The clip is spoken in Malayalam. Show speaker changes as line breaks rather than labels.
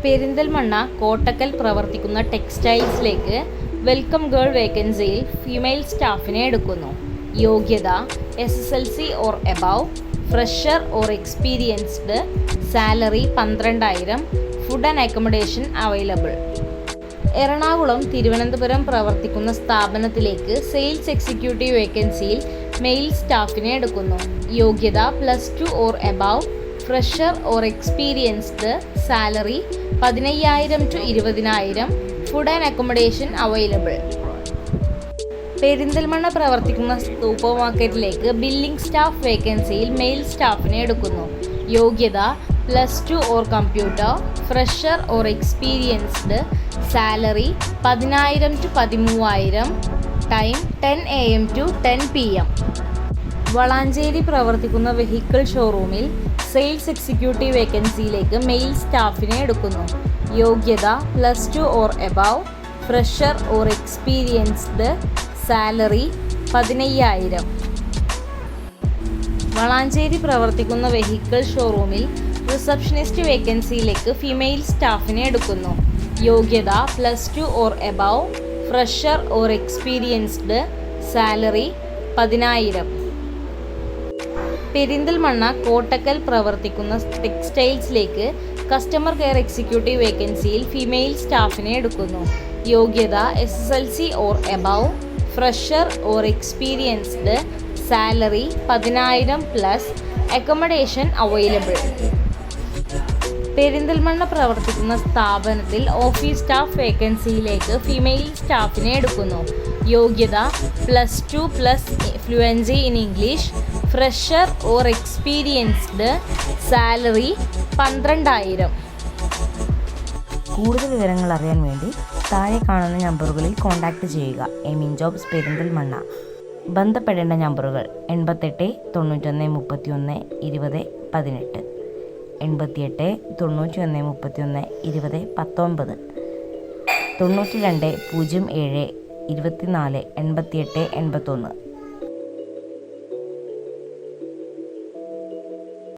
പെരിന്തൽമണ്ണ കോട്ടക്കൽ പ്രവർത്തിക്കുന്ന ടെക്സ്റ്റൈൽസിലേക്ക് വെൽക്കം ഗേൾ വേക്കൻസിയിൽ ഫീമെയിൽ സ്റ്റാഫിനെ എടുക്കുന്നു. യോഗ്യത SSLC or above, fresher or experienced, salary 12,000, food and accommodation available. Ernakulam, Thiruvananthapuram പ്രവർത്തിക്കുന്ന സ്ഥാപനത്തിലേക്ക് സെയിൽസ് എക്സിക്യൂട്ടീവ് വേക്കൻസിയിൽ മെയിൽ സ്റ്റാഫിനെ എടുക്കുന്നു. യോഗ്യത +2 or above, fresher or experienced, salary 15,000 to 20,000, food and accommodation available. Perinthalmanna പ്രവർത്തിക്കുന്ന സൂപ്പർ മാർക്കറ്റിലേക്ക് ബില്ലിംഗ് സ്റ്റാഫ് വേക്കൻസിയിൽ മെയിൽ സ്റ്റാഫിനെ എടുക്കുന്നു. യോഗ്യത +2 or computer, fresher or experienced, salary 10,000 to 13,000, time 10 AM to 10 PM. Valanchery പ്രവർത്തിക്കുന്ന വെഹിക്കിൾ ഷോറൂമിൽ സെയിൽസ് എക്സിക്യൂട്ടീവ് വേക്കൻസിയിലേക്ക് മെയിൽ സ്റ്റാഫിനെ എടുക്കുന്നു. യോഗ്യത +2 or above, fresher or experienced, salary 15,000. Valanchery പ്രവർത്തിക്കുന്ന വെഹിക്കിൾ ഷോറൂമിൽ റിസപ്ഷനിസ്റ്റ് വേക്കൻസിയിലേക്ക് ഫീമെയിൽ സ്റ്റാഫിനെ എടുക്കുന്നു. യോഗ്യത +2 or above, fresher or experienced, salary 10,000. Perinthalmanna Kottakkal പ്രവർത്തിക്കുന്ന ടെക്സ്റ്റൈൽസിലേക്ക് കസ്റ്റമർ കെയർ എക്സിക്യൂട്ടീവ് വേക്കൻസിയിൽ ഫീമെയിൽ സ്റ്റാഫിനെ എടുക്കുന്നു. യോഗ്യത SSLC or above, fresher or experienced, salary 10,000+, accommodation available. Perinthalmanna പ്രവർത്തിക്കുന്ന സ്ഥാപനത്തിൽ ഓഫീസ് സ്റ്റാഫ് വേക്കൻസിയിലേക്ക് ഫീമെയിൽ സ്റ്റാഫിനെ എടുക്കുന്നു. യോഗ്യത +2+ fluency in English, fresher or experienced, salary 12,000.
കൂടുതൽ വിവരങ്ങൾ അറിയാൻ വേണ്ടി താഴെ കാണുന്ന നമ്പറുകളിൽ കോൺടാക്റ്റ് ചെയ്യുക. എമിൻ ജോബ്സ് പെരിന്തൽമണ്ണ. ബന്ധപ്പെടേണ്ട നമ്പറുകൾ 88 91 31 20 18, 88 91 31 20 19, 92 07 24 88 81.